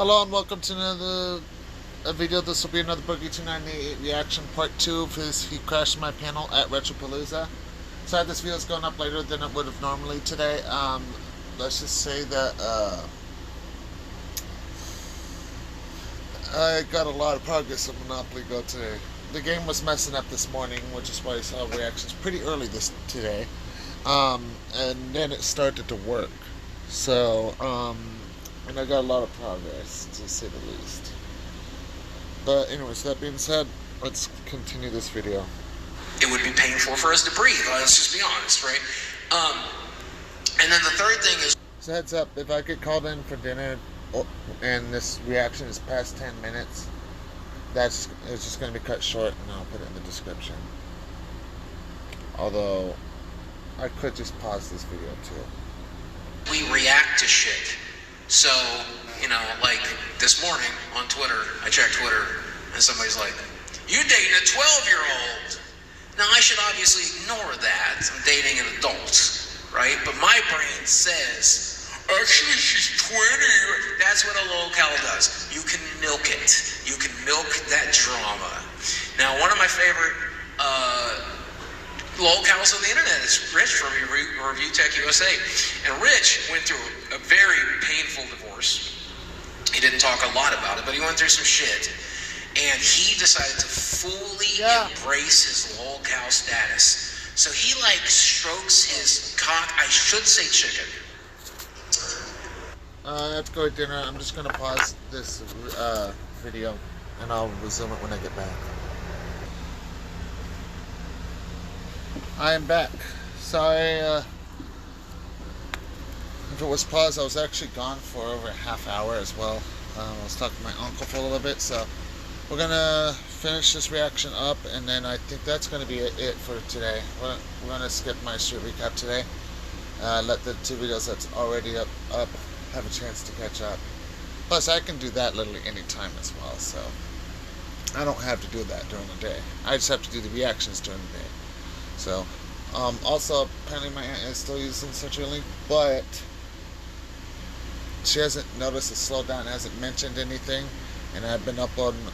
Hello and welcome to another video. This will be another Boogie2988 reaction part 2 of his He Crashed My Panel at Retropalooza. Sorry this video is going up later than it would have normally today. Let's just say that I got a lot of progress on Monopoly Go today. The game was messing up this morning, which is why I saw reactions pretty early today. And then it started to work. So, and I got a lot of progress, to say the least. But anyways, that being said, let's continue this video. It would be painful for us to breathe, let's just be honest, right? And then the third thing is... So heads up, if I get called in for dinner and this reaction is past 10 minutes, it's just going to be cut short, and I'll put it in the description. Although, I could just pause this video too. We react to shit. So, you know, like this morning on Twitter, I checked Twitter, and somebody's like, "You dating a 12-year-old?" Now, I should obviously ignore that. I'm dating an adult, right? But my brain says, actually, she's 20. That's what a lolcow does. You can milk it. You can milk that drama. Now, one of my favorite lolcows on the internet is Rich from Review Tech USA. And Rich went through a very painful divorce. He didn't talk a lot about it, but he went through some shit. And he decided to fully embrace his lolcow status. So he like strokes his cock, I should say chicken. Let's go to dinner. I'm just going to pause this video and I'll resume it when I get back. I am back. Sorry if it was paused. I was actually gone for over a half hour as well. I was talking to my uncle for a little bit, so we're gonna finish this reaction up, and then I think that's gonna be it for today. We're gonna skip my street recap today. Let the two videos that's already up have a chance to catch up. Plus, I can do that literally any time as well, so I don't have to do that during the day. I just have to do the reactions during the day. So, also, apparently my aunt is still using CenturyLink, but she hasn't noticed a slowdown, hasn't mentioned anything, and I've been uploading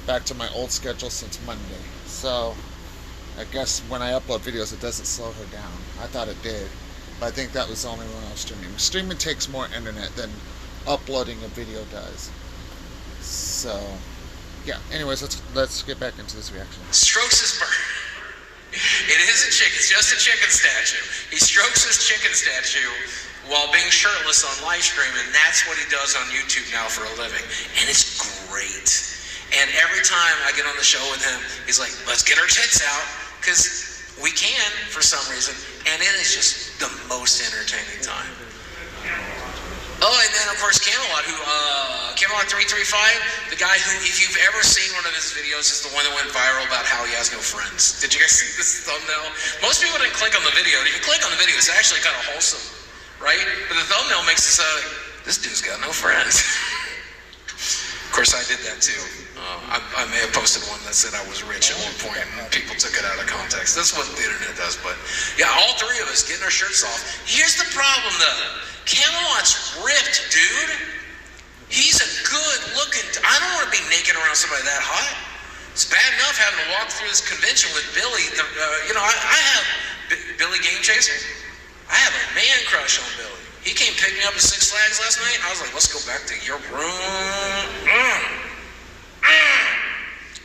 back to my old schedule since Monday. So, I guess when I upload videos, it doesn't slow her down. I thought it did, but I think that was only when I was streaming. Streaming takes more internet than uploading a video does. So, yeah. Anyways, let's get back into this reaction. Strokes his bird. It is a chicken. It's just a chicken statue. He strokes his chicken statue while being shirtless on live stream, and that's what he does on YouTube now for a living. And it's great. And every time I get on the show with him, he's like, "Let's get our tits out," because we can for some reason, and it is just the most entertaining time. Oh, and then of course Camelot, who Camelot335, the guy who, if you've ever seen one of his videos, is the one that went viral about how he has no friends. Did you guys see this thumbnail? Most people didn't click on the video. If you click on the video, it's actually kind of wholesome, right? But the thumbnail makes it sound like, this dude's got no friends. Of course, I did that too. I may have posted one that said I was rich at one point, and people took it out of context. That's what the internet does. But yeah, all three of us getting our shirts off. Here's the problem, though. Camelot's ripped, dude. He's a good-looking... I don't want to be naked around somebody that hot. It's bad enough having to walk through this convention with Billy. You know, I have Billy Game Chaser. I have a man crush on Billy. He came pick me up at Six Flags last night, and I was like, let's go back to your room.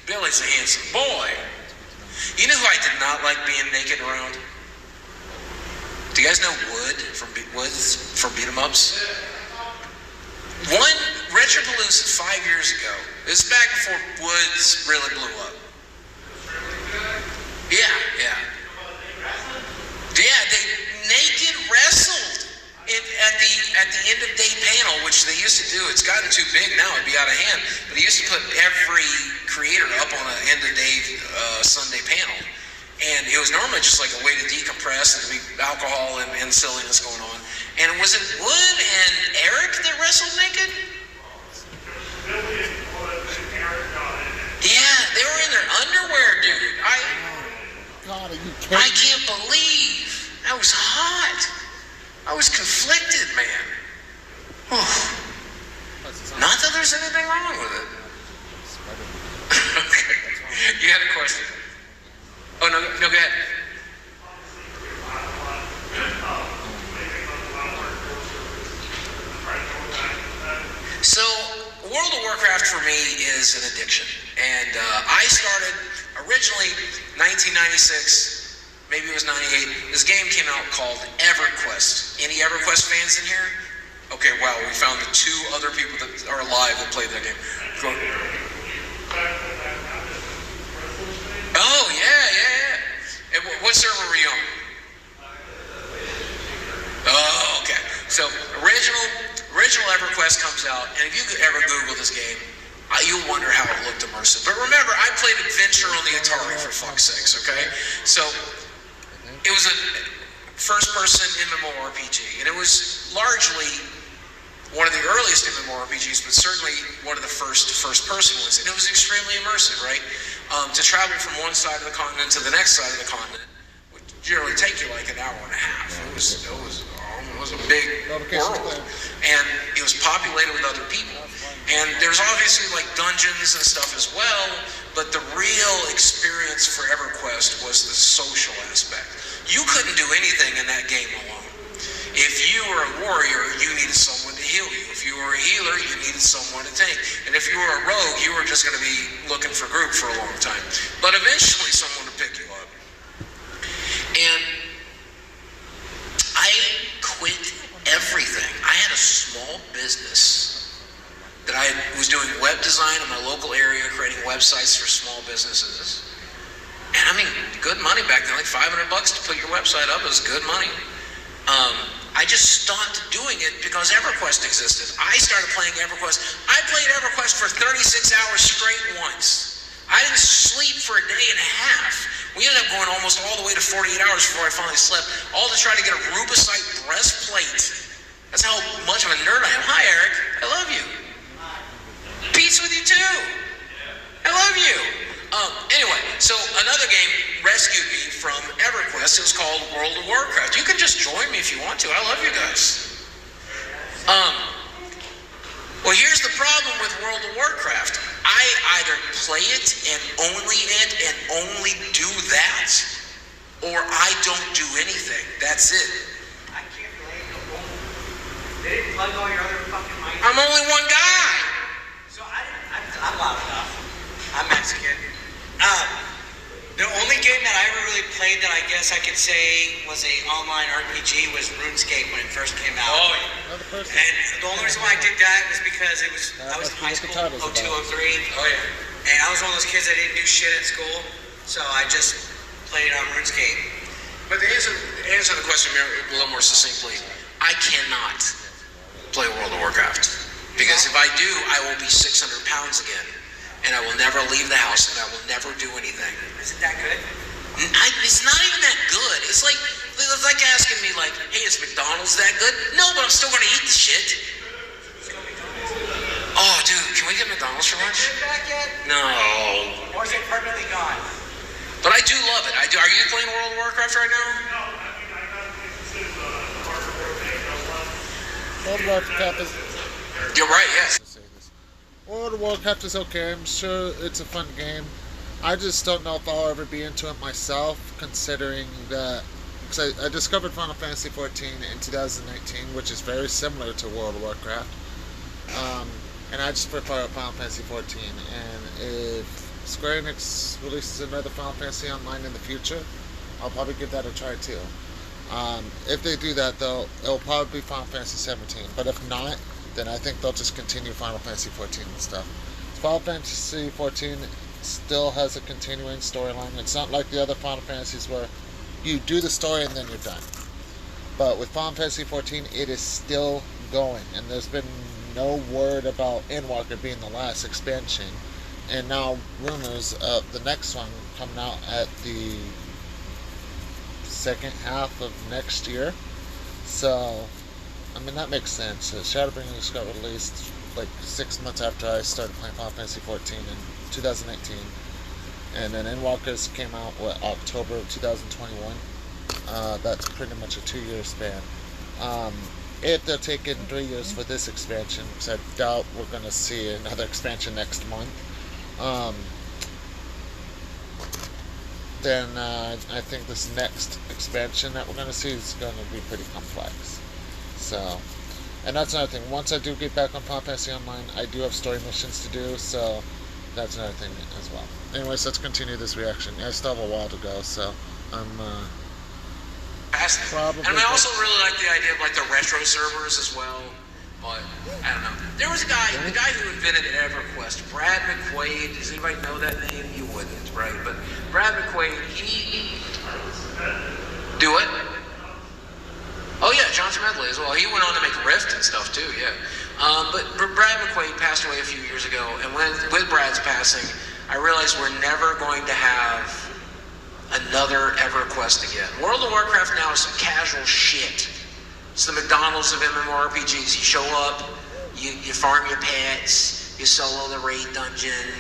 Billy's a handsome boy. You know who I did not like being naked around? Do you guys know Wood from Beat 'em Ups? One Retropalooza 5 years ago. This is back before Woods really blew up. Yeah. They naked wrestled at the end of day panel, which they used to do. It's gotten too big now; it'd be out of hand. But they used to put every creator up on an end of day Sunday panel. And it was normally just like a way to decompress, and there'd be alcohol and silliness going on. And was it Wood and Eric that wrestled naked? Yeah, they were in their underwear, dude. I can't believe that was hot. I was conflicted, man. Not that there's anything wrong with it. Okay. You had a question. Oh, no, go ahead. So, World of Warcraft for me is an addiction. And I started originally 1996, maybe it was 98. This game came out called EverQuest. Any EverQuest fans in here? Okay, wow, we found the 2 other people that are alive that played that game. Oh, yeah. And what server were you on? Oh, okay. So, original EverQuest comes out, and if you could ever Google this game, you'll wonder how it looked immersive. But remember, I played Adventure on the Atari, for fuck's sakes, okay? So, it was a first-person MMORPG, and it was largely one of the earliest MMORPGs, but certainly one of the first-person ones, and it was extremely immersive, right? To travel from one side of the continent to the next side of the continent would generally take you like an hour and a half. It was a big world, and it was populated with other people. And there's obviously like dungeons and stuff as well, but the real experience for EverQuest was the social aspect. You couldn't do anything in that game alone. If you were a warrior, you needed someone to heal you. If you were a healer, you needed someone to tank. And if you were a rogue, you were just going to be looking for group for a long time. But eventually someone would pick you up. And I quit everything. I had a small business that I was doing web design in my local area, creating websites for small businesses. And I mean, good money back then, like $500 to put your website up is good money. I just stopped doing it because EverQuest existed. I started playing EverQuest. I played EverQuest for 36 hours straight once. I didn't sleep for a day and a half. We ended up going almost all the way to 48 hours before I finally slept, all to try to get a rubicite breastplate. That's how much of a nerd I am. Hi, Eric. I love you. Pete's with you too. I love you. Anyway, so another game rescued me from EverQuest. It was called World of Warcraft. You can just join me if you want to. I love you guys. Well, here's the problem with World of Warcraft. I either play it and only do that, or I don't do anything. That's it. I can't blame you. They didn't plug all your other fucking mics. I'm only one guy. So I'm loud enough. I'm Mexican. The only game that I ever really played that I guess I could say was a online RPG was RuneScape when it first came out. Oh, yeah. And the only reason why I did that was because I was in high school, 02, 03. Oh, yeah. And I was one of those kids that didn't do shit at school, so I just played on RuneScape. But to answer the question a little more succinctly, I cannot play World of Warcraft. Because if I do, I will be 600 pounds again. And I will never leave the house, and I will never do anything. Is it that good? It's not even that good. It's like asking me, like, hey, is McDonald's that good? No, but I'm still going to eat the shit. Oh, dude, can we get McDonald's for lunch? Is it back yet? No. Or is it permanently gone? But I do love it. Are you playing World of Warcraft right now? World of Warcraft is... You're right, yes. World of Warcraft is okay. I'm sure it's a fun game. I just don't know if I'll ever be into it myself, considering that... Because I discovered Final Fantasy XIV in 2019, which is very similar to World of Warcraft. And I just prefer Final Fantasy XIV. And if Square Enix releases another Final Fantasy Online in the future, I'll probably give that a try too. If they do that, though, it'll probably be Final Fantasy 17. But if not, then I think they'll just continue Final Fantasy XIV and stuff. Final Fantasy XIV still has a continuing storyline. It's not like the other Final Fantasies where you do the story and then you're done. But with Final Fantasy XIV, it is still going. And there's been no word about Endwalker being the last expansion. And now rumors of the next one coming out at the second half of next year. So... I mean, that makes sense. Shadowbringers got released like 6 months after I started playing Final Fantasy XIV in 2019. And then Endwalkers came out, October of 2021. That's pretty much a 2-year span. if they're taking 3 years for this expansion, because I doubt we're going to see another expansion next month, then I think this next expansion that we're going to see is going to be pretty complex. So, and that's another thing. Once I do get back on Final Fantasy Online, I do have story missions to do, so that's another thing as well. Anyways, let's continue this reaction. I still have a while to go, so I'm probably... And I also really like the idea of like the retro servers as well, but I don't know. There was a guy, the guy who invented EverQuest, Brad McQuaid. Does anybody know that name? You wouldn't, right? But Brad McQuaid, he... Do it? Oh yeah, John Smedley as well. He went on to make Rift and stuff too, yeah. But Brad McQuaid passed away a few years ago, and with Brad's passing, I realized we're never going to have another EverQuest again. World of Warcraft now is some casual shit. It's the McDonald's of MMORPGs. You show up, you farm your pets, you solo the raid dungeon,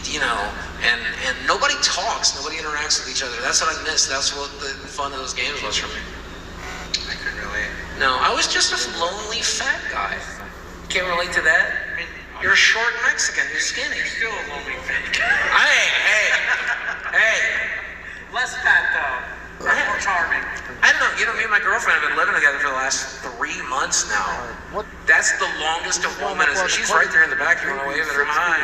you know, and nobody talks, nobody interacts with each other. That's what I miss. That's what the fun of those games was for me. I couldn't relate. No, I was just a lonely fat guy. Can't relate to that? I mean, you're a short Mexican, you're skinny. You're still a lonely fat guy. Hey! Less fat though. More charming. I don't know, you know, me and my girlfriend have been living together for the last 3 months now. What? That's the longest a woman is. She's right there in the back, you want to wave at her. Hi.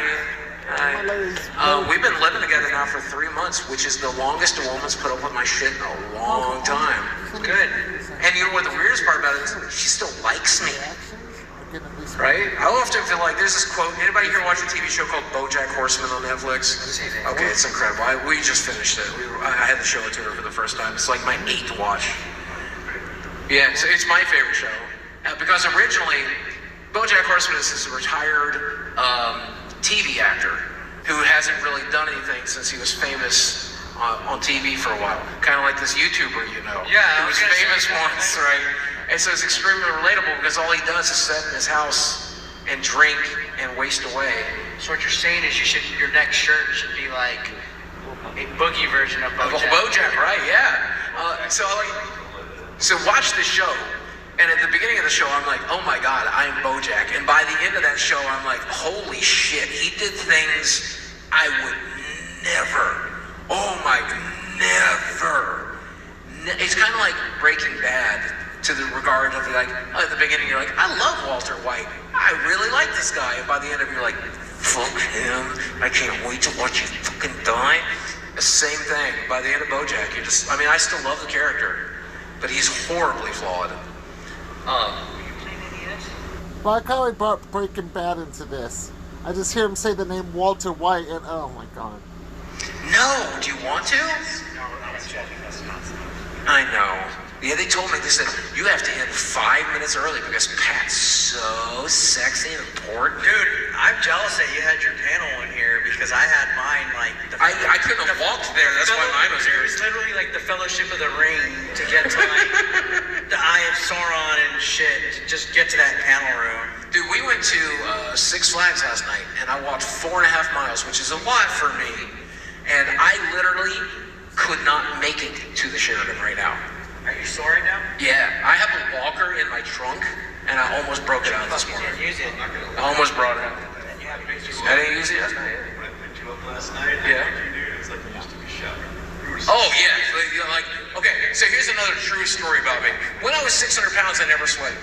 We've been living together now for 3 months, which is the longest a woman's put up with my shit in a long time. Good. And you know what the weirdest part about it is? She still likes me. Right? I often feel like there's this quote. Anybody here watch a TV show called BoJack Horseman on Netflix? Okay, it's incredible. We just finished it. I had to show it to her for the first time. It's like my 8th watch. Yeah, it's my favorite show. Because originally, BoJack Horseman is this retired TV actor who hasn't really done anything since he was famous on TV for a while. Kind of like this YouTuber, you know. Yeah, who was famous once, right? And so it's extremely relatable because all he does is sit in his house and drink and waste away. So what you're saying is your next shirt should be like a boogie version of BoJack. BoJack, right? Yeah. So watch the show, and at the beginning of the show, I'm like, oh my god, I'm BoJack. And by the end of that show, I'm like, holy shit, he did things I would never. Oh my, never. It's kind of like Breaking Bad. To the regard of like, at the beginning you're like, I love Walter White. I really like this guy. And by the end of it you're like, fuck him. I can't wait to watch you fucking die. The same thing. By the end of BoJack, I still love the character, but he's horribly flawed. Well, I kind of brought Breaking Bad into this. I just hear him say the name Walter White, and oh my god. No, do you want to? I know. Yeah, they told me, they said, you have to end 5 minutes early because Pat's so sexy and important. Dude, I'm jealous that you had your panel in here because I had mine like... I couldn't have walked there, that's why mine was here. It was literally like the Fellowship of the Ring to get to like the Eye of Sauron and shit, to just get to that panel room. Dude, we went to Six Flags last night and I walked 4.5 miles, which is a lot for me. And I literally could not make it to the Sheridan right now. Are you sore right now? Yeah, I have a walker in my trunk, and I almost broke it out this morning. You didn't use it. I almost brought it out. I didn't use it last night. Yeah. Oh yeah, okay. So here's another true story about me. When I was 600 pounds, I never sweated,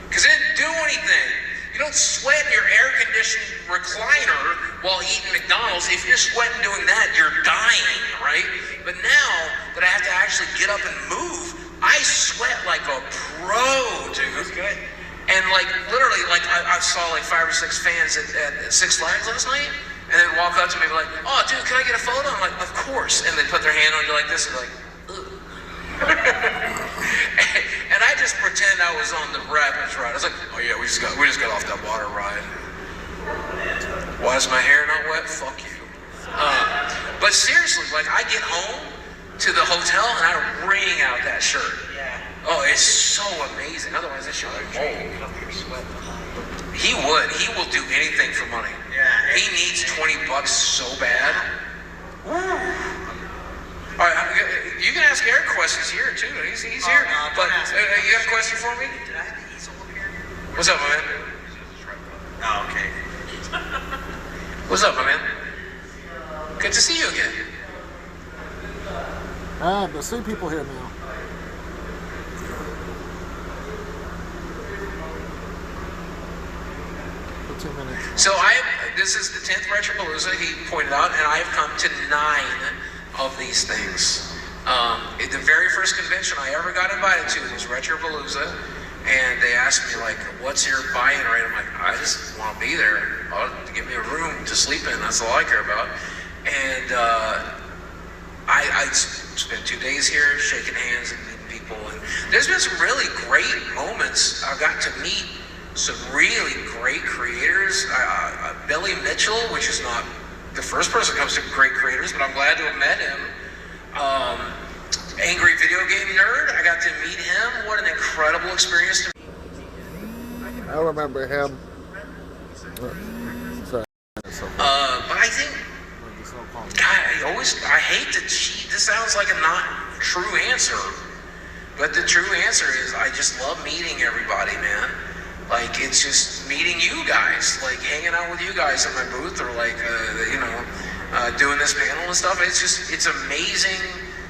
because I didn't do anything. You don't sweat in your air-conditioned recliner while eating McDonald's. If you're sweating doing that, you're dying, right? But now that I have to actually get up and move, I sweat like a pro, dude. That's good. And like literally, like I saw like 5 or 6 fans at Six Flags last night, and they'd walk up to me and be like, "Oh, dude, can I get a photo?" I'm like, "Of course." And they put their hand on you like this, and they're like, "Ugh." And I just pretend I was on the Rapids ride. I was like, "Oh yeah, we just got off that water ride. Why is my hair not wet? Fuck you." But seriously, like I get home to the hotel and I wring out that shirt. Yeah. Oh, it's so amazing. Otherwise, that shit would mold. He would. He will do anything for money. Yeah. He needs $20 so bad. Woo. All right, you can ask Eric questions here too. He's here. No, but you have a question for me? Did I What's up, my man? Oh, okay. What's up, my man? Good to see you again. I see people here now. For 2 minutes. So this is the 10th Retropalooza, he pointed out, and I have come to 9 of these things. The very first convention I ever got invited to was Retropalooza, and they asked me, like, what's your buy-in rate? I'm like, I just want to be there. Give me a room to sleep in, that's all I care about. And I spent 2 days here shaking hands and meeting people, and there's been some really great moments. I've got to meet some really great creators. Billy Mitchell, which is not the first person that comes to great creators, but I'm glad to have met him. Angry Video Game Nerd, I got to meet him. What an incredible experience to meet. I remember him. Sorry. But I think, God, I hate to cheat. This sounds like a not true answer. But the true answer is I just love meeting everybody, man. Like, it's just meeting you guys, like hanging out with you guys at my booth, or like, doing this panel and stuff. It's amazing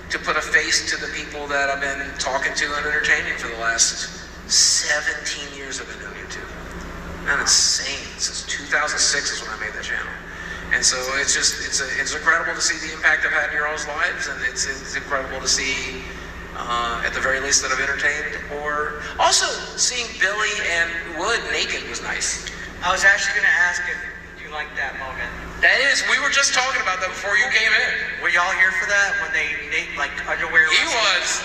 to put a face to the people that I've been talking to and entertaining for the last 17 years I've been doing YouTube. Man, it's insane. Since 2006 is when I made that channel. And so it's incredible to see the impact I've had in your all's lives, and it's incredible to see, at the very least, that I've entertained. Or also seeing Billy and Wood naked was nice. I was actually going to ask if you liked that moment. That is, we were just talking about that before you came in. Were y'all here for that when they like underwear? He was.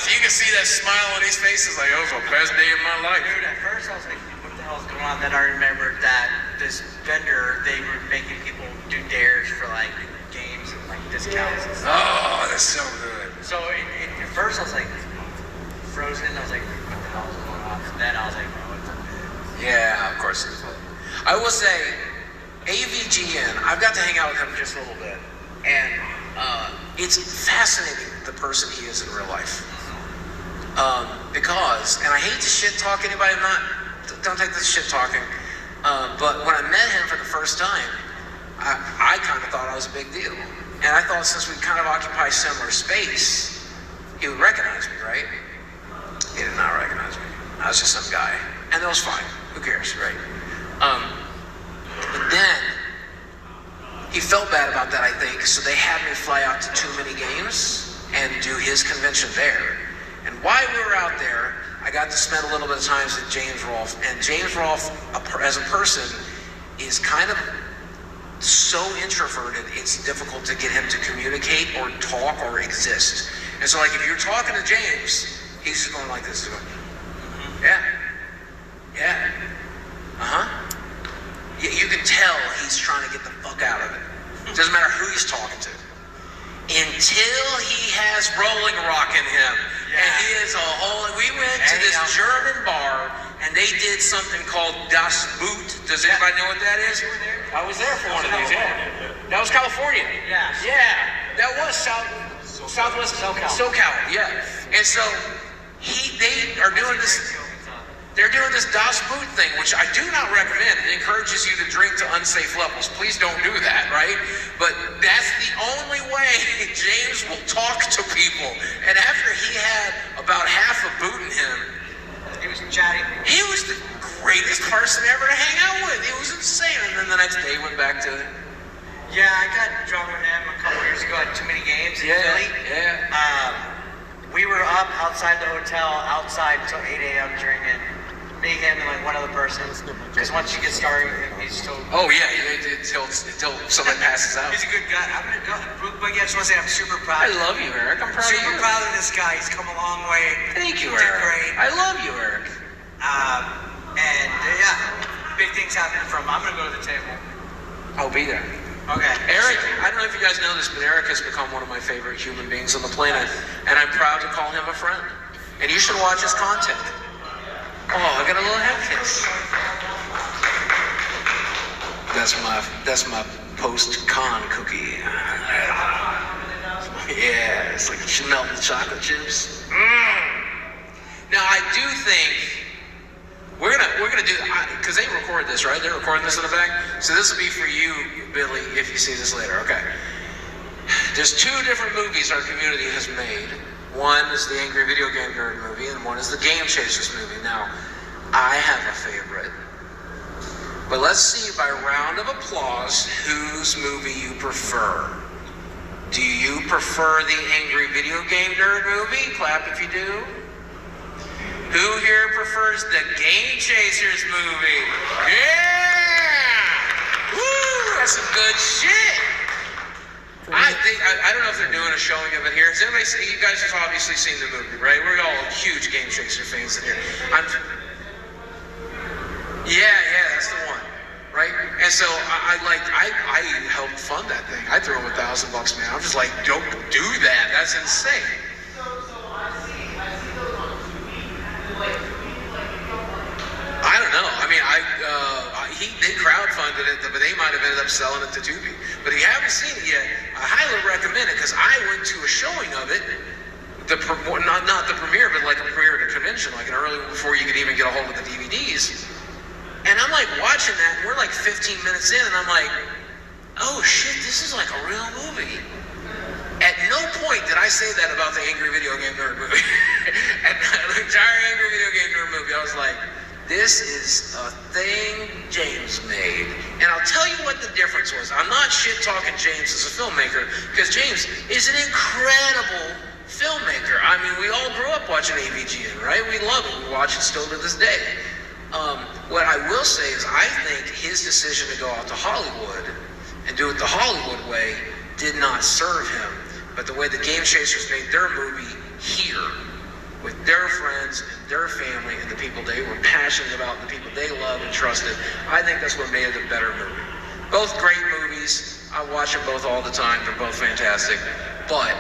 You can see that smile on his face. It's like, it was the best day of my life. Dude, at first I was like, what the hell's going on? Then I remembered that this vendor, they were making people do dares for like games and like discounts and stuff. Oh, that's so good. So at first I was like frozen. I was like, what the hell's going on? And then I was like, oh, it's a Yeah, of course it is. I will say, AVGN, I've got to hang out with him just a little bit, and it's fascinating the person he is in real life. Because, and I hate to shit talk anybody, don't take this shit talking, but when I met him for the first time, I kind of thought I was a big deal. And I thought since we kind of occupy similar space, he would recognize me, right? He did not recognize me. I was just some guy. And that was fine. Who cares, right? But then, he felt bad about that, I think, so they had me fly out to Too Many Games and do his convention there. And while we were out there, I got to spend a little bit of time with James Rolfe. And James Rolfe, as a person, is kind of so introverted, it's difficult to get him to communicate or talk or exist. And so, like, if you're talking to James, he's just going like this, going, yeah, you can tell he's trying to get the fuck out of it. Doesn't matter who he's talking to. Until he has Rolling Rock in him. Yeah. And he is a whole, we went to this German bar, and they did something called Das Boot. Does anybody know what that is? I was there for one of these, yeah. That was California. Yeah. Yeah. That was Southwest SoCal, yeah. And so they are doing this. They're doing this Das Boot thing, which I do not recommend. It encourages you to drink to unsafe levels. Please don't do that, right? But that's the only way James will talk to people. And after he had about half a boot in him, he was chatting. He was the greatest person ever to hang out with. It was insane. And then the next day he went back to... Yeah, I got drunk with him a couple years ago at Too Many Games in Philly. Yeah. We were up outside the hotel, outside until 8 a.m. drinking. Me, him, and like one other person. Because once you get started, he's still... Oh yeah, until somebody passes out. He's a good guy. I'm gonna go. But yeah, I just want to say I'm super proud. I love you, Eric. I'm proud of you. Super proud of this guy. He's come a long way. Thank you, He did Eric. great. I love you, Eric. And big things happening from. I'm gonna go to the table. I'll be there. Okay. Eric, I don't know if you guys know this, but Eric has become one of my favorite human beings on the planet, and I'm proud to call him a friend. And you should watch his content. Oh, I got a little head kiss. That's my post-con cookie. Yeah, it's like melting chocolate chips. Now I do think we're we're gonna do, because they record this, right? They're recording this in the back. So this will be for you, Billy, if you see this later. Okay. There's two different movies our community has made. One is the Angry Video Game Nerd movie, and one is the Game Chasers movie. Now, I have a favorite. But let's see by round of applause whose movie you prefer. Do you prefer the Angry Video Game Nerd movie? Clap if you do. Who here prefers the Game Chasers movie? Yeah! Woo! That's some good shit. I don't know if they're doing a showing of it here. Has anybody seen, you guys have obviously seen the movie, right? We're all huge Game Chaser fans in here. Yeah, that's the one, right? And so I helped fund that thing. I threw him $1,000, man. I'm just like, don't do that. That's insane. I don't know. I mean, they crowdfunded it, but they might have ended up selling it to Tubi. But if you haven't seen it yet, I highly recommend it because I went to a showing of it. Not the premiere, but like a premiere at a convention, like an early before you could even get a hold of the DVDs. And I'm like watching that, and we're like 15 minutes in, and I'm like, oh shit, this is like a real movie. At no point did I say that about the Angry Video Game Nerd movie. At the entire Angry Video Game Nerd movie, I was like, this is a thing James made. And I'll tell you what the difference was. I'm not shit-talking James as a filmmaker, because James is an incredible filmmaker. I mean, we all grew up watching AVGN, right? We love it. We watch it still to this day. What I will say is I think his decision to go out to Hollywood and do it the Hollywood way did not serve him. But the way the Game Chasers made their movie here, with their friends and their family and the people they were passionate about, and the people they loved and trusted, I think that's what made it a better movie. Both great movies. I watch them both all the time. They're both fantastic. But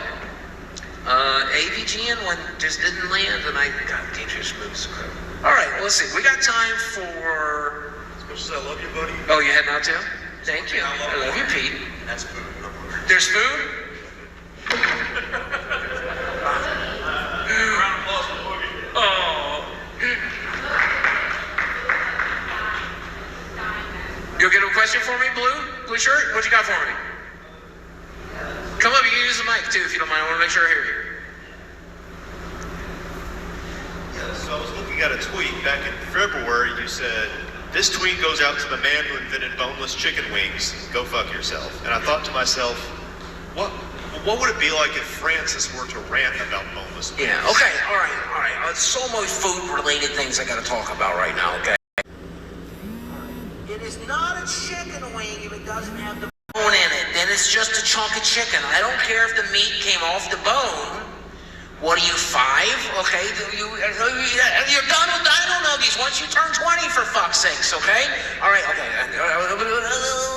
AVGN one just didn't land, and God, Game Chasers movies incredible. All right, well, let's see. We got time for... As much as I love you, buddy. Oh, you heading out too? Thank you. I love you, Pete. That's food. There's food? Round of applause for Boogie. Oh. You'll get a question for me, Blue? Blue shirt? What you got for me? Come up, you can use the mic too if you don't mind. I want to make sure I hear you. Yeah, so I was looking at a tweet back in February. You said, this tweet goes out to the man who invented boneless chicken wings. Go fuck yourself. And I thought to myself, what would it be like if Francis were to rant about boneless wings? Yeah, okay, all right. So much food-related things I got to talk about right now, okay? It is not a chicken wing if it doesn't have the bone in it. Then it's just a chunk of chicken. I don't care if the meat came off the bone. What are you, 5? Okay, you're done with Dino Nuggies once you turn 20, for fuck's sakes, okay? All right, okay.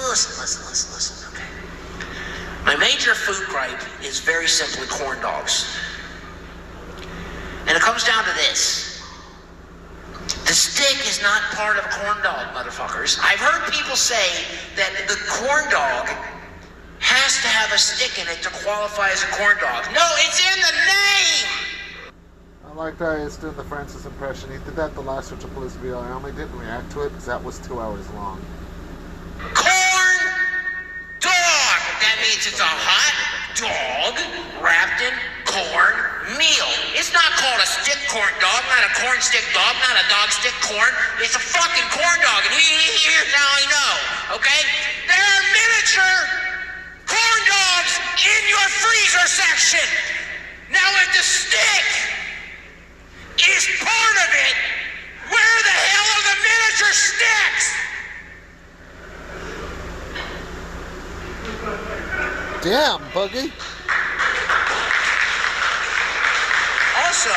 Listen, okay? My major food gripe is very simply corn dogs. And it comes down to this. The stick is not part of a corn dog, motherfuckers. I've heard people say that the corn dog has to have a stick in it to qualify as a corn dog. No, it's in the name! I like that he's doing the Francis impression. He did that the last Retropalooza video. I only didn't react to it because that was 2 hours long. Corn dog! That means it's a hot dog wrapped in corn meal. It's not called a stick corn dog, not a corn stick dog, not a dog stick corn. It's a fucking corn dog. And here's how I know, okay? There are miniature corn dogs in your freezer section. Now if the stick is part of it, where the hell are the miniature sticks? Damn, Boogie. Also,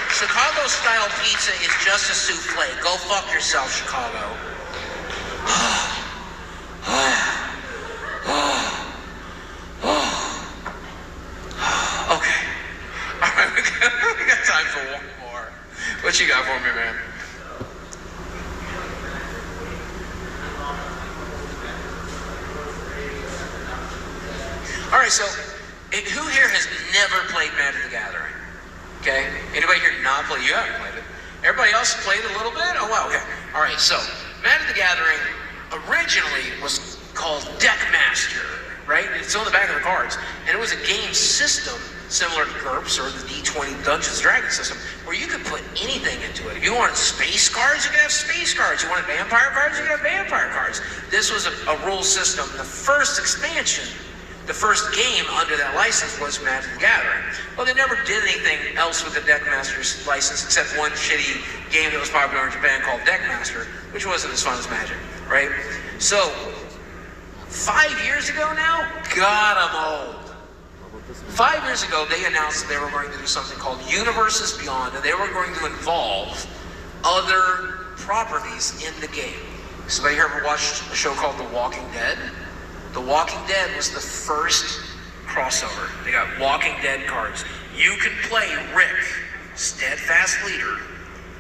Chicago-style pizza is just a souffle. Go fuck yourself, Chicago. Okay. All right, we got time for one more. What you got for me, man? All right, so who here has never played Magic the Gathering? Okay. Anybody here not play? You haven't played it. Everybody else played a little bit? Oh, wow, okay. All right, so Magic the Gathering originally was called Deckmaster, right? It's on the back of the cards, and it was a game system similar to GURPS or the D20 Dungeons & Dragons system, where you could put anything into it. If you wanted space cards, you could have space cards. You wanted vampire cards, you could have vampire cards. This was a rule system. The first expansion, the first game under that license was Magic the Gathering. Well, they never did anything else with the Deckmaster's license except one shitty game that was popular in Japan called Deckmaster, which wasn't as fun as Magic, right? So, 5 years ago now, God, I'm old. 5 years ago, they announced that they were going to do something called Universes Beyond, and they were going to involve other properties in the game. Somebody here ever watched a show called The Walking Dead? The Walking Dead was the first crossover. They got Walking Dead cards. You can play Rick, Steadfast Leader,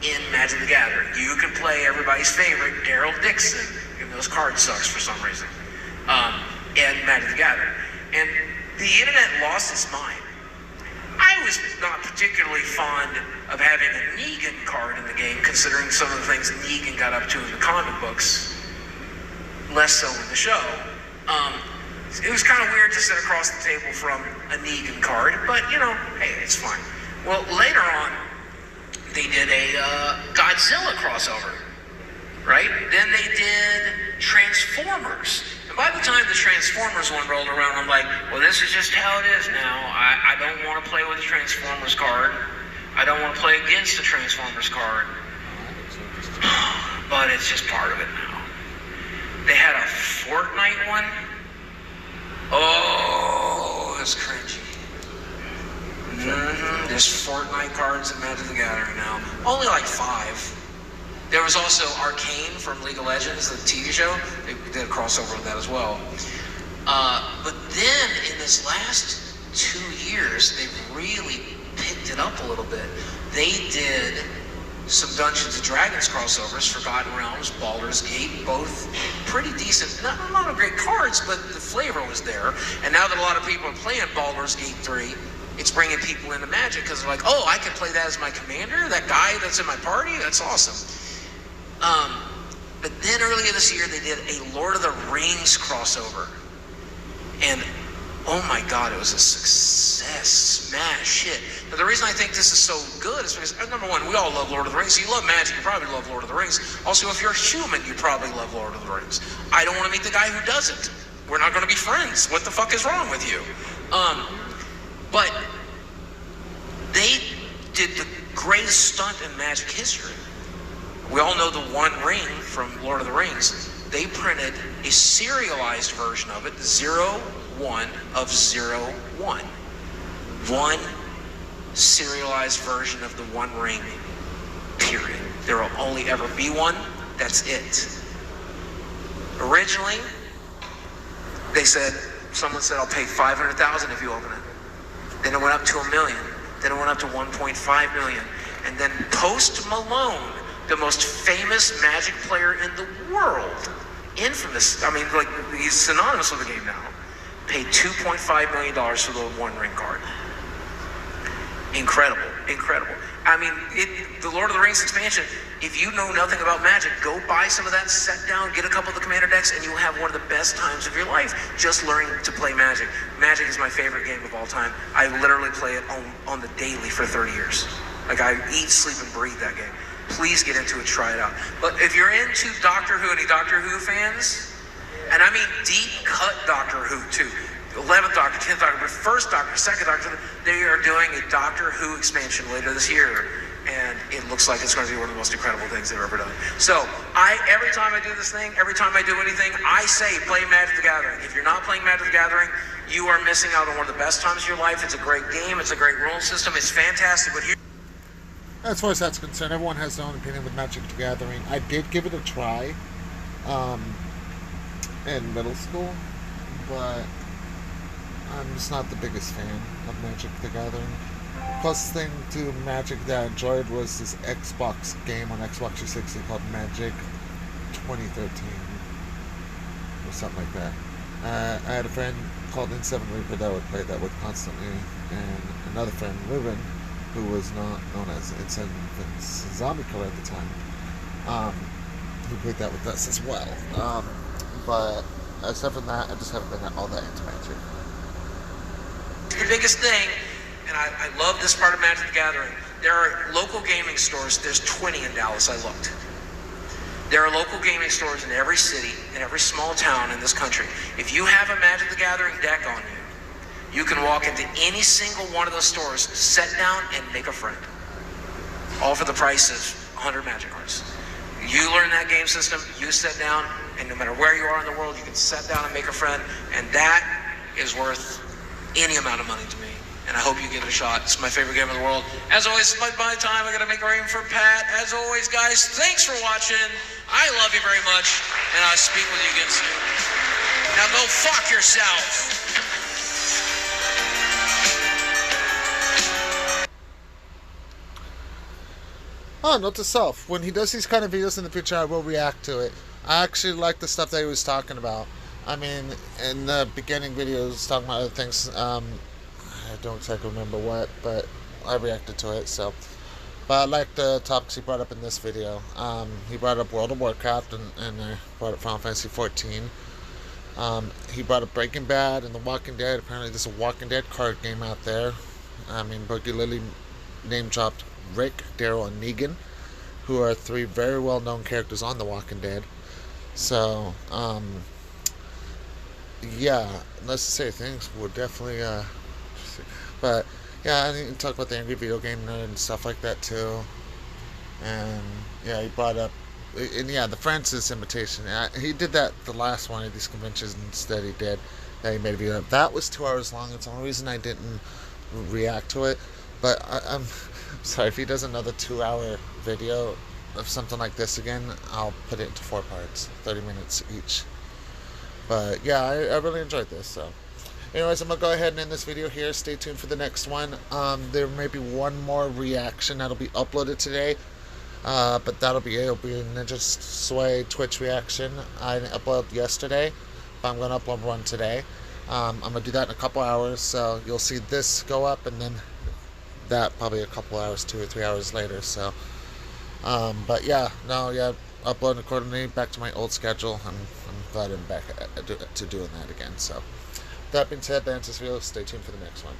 in Magic the Gathering. You can play everybody's favorite, Daryl Dixon, even though his card sucks for some reason, in Magic the Gathering. And the internet lost its mind. I was not particularly fond of having a Negan card in the game, considering some of the things Negan got up to in the comic books, less so in the show. It was kind of weird to sit across the table from a Negan card, but you know, hey, it's fine. Well, later on, they did a Godzilla crossover, right? Then they did Transformers. And by the time the Transformers one rolled around, I'm like, well, this is just how it is now. I don't want to play with a Transformers card. I don't want to play against a Transformers card. But it's just part of it now. They had a Fortnite one. Oh, that's cringy. There's Fortnite cards in Magic the Gathering now. Only like 5. There was also Arcane from League of Legends, the TV show. They did a crossover with that as well. But then, in this last 2 years, they've really picked it up a little bit. They did some Dungeons & Dragons crossovers, Forgotten Realms, Baldur's Gate, both pretty decent. Not a lot of great cards, but the flavor was there. And now that a lot of people are playing Baldur's Gate 3, it's bringing people into Magic because they're like, oh, I can play that as my commander? That guy that's in my party? That's awesome. But then earlier this year, they did a Lord of the Rings crossover. And oh my God, it was a success, smash hit. Now the reason I think this is so good is because, number one, we all love Lord of the Rings. So you love Magic, you probably love Lord of the Rings. Also, if you're human, you probably love Lord of the Rings. I don't want to meet the guy who doesn't. We're not going to be friends. What the fuck is wrong with you? But they did the greatest stunt in Magic history. We all know the One Ring from Lord of the Rings. They printed a serialized version of it, 01 of 01. One serialized version of the One Ring, period. There will only ever be one. That's it. Originally, they said, someone said, I'll pay $500,000 if you open it. Then it went up to $1 million. Then it went up to $1.5 million. And then Post Malone, the most famous Magic player in the world, infamous, I mean, like, he's synonymous with the game now, paid $2.5 million for the One Ring card. Incredible, incredible. I mean, the Lord of the Rings expansion, if you know nothing about Magic, go buy some of that, set down, get a couple of the commander decks, and you'll have one of the best times of your life just learning to play Magic. Magic is my favorite game of all time. I literally play it on the daily for 30 years. Like, I eat, sleep, and breathe that game. Please get into it, try it out. But if you're into Doctor Who, any Doctor Who fans, and I mean deep cut Doctor Who too, 11th Doctor, 10th Doctor, but first Doctor, second Doctor, they are doing a Doctor Who expansion later this year, and it looks like it's going to be one of the most incredible things they've ever done. So, every time I do this thing, every time I do anything, I say play Magic the Gathering. If you're not playing Magic the Gathering, you are missing out on one of the best times of your life. It's a great game, it's a great rule system, it's fantastic, but as far as that's concerned, everyone has their own opinion with Magic the Gathering. I did give it a try in middle school, but I'm just not the biggest fan of Magic the Gathering. Closest thing to Magic that I enjoyed was this Xbox game on Xbox 360 called Magic 2013 or something like that. I had a friend called In7 Reaper that I would play that with constantly, and another friend, Ruben, who was not known as In7 Zombie Killer at the time. who played that with us as well. But aside from that, I just haven't been all that into Magic. The biggest thing, and I love this part of Magic the Gathering, there are local gaming stores. There's 20 in Dallas, I looked. There are local gaming stores in every city, in every small town in this country. If you have a Magic the Gathering deck on you, you can walk into any single one of those stores, sit down, and make a friend. All for the price of 100 Magic cards. You learn that game system, you sit down, and no matter where you are in the world, you can sit down and make a friend, and that is worth any amount of money to me. And I hope you give it a shot. It's my favorite game in the world. As always, it's my time. I gotta make room for Pat. As always, guys, thanks for watching. I love you very much, and I'll speak with you again soon. Now go fuck yourself. Oh, note to self. When he does these kind of videos in the future, I will react to it. I actually like the stuff that he was talking about. I mean, in the beginning videos, talking about other things, I don't exactly remember what, but I reacted to it, so. But I like the topics he brought up in this video. He brought up World of Warcraft, and I brought up Final Fantasy 14. He brought up Breaking Bad and The Walking Dead. Apparently there's a Walking Dead card game out there. I mean, Boogie Lily name-dropped Rick, Daryl, and Negan, who are 3 very well-known characters on The Walking Dead. So, yeah, unnecessary things would definitely, but, yeah, I didn't talk about the Angry Video Game Nerd and stuff like that, too. And, yeah, he brought up, and yeah, the Francis imitation. He did that the last one of these conventions that he did, that he made a video of. That was 2 hours long. It's the only reason I didn't react to it. But I'm sorry, if he does another 2-hour video of something like this again, I'll put it into 4 parts, 30 minutes each. But yeah, I really enjoyed this. So anyways, I'm going to go ahead and end this video here. Stay tuned for the next one. There may be one more reaction that'll be uploaded today. But that'll be it. It'll be a Ninja Sway Twitch reaction. I uploaded yesterday, but I'm going to upload one today. I'm going to do that in a couple hours, so you'll see this go up, and then that probably a couple hours, 2 or 3 hours later. So, but yeah, uploading accordingly, back to my old schedule. I'm glad I'm back to doing that again. So, that being said, that's this video. Stay tuned for the next one.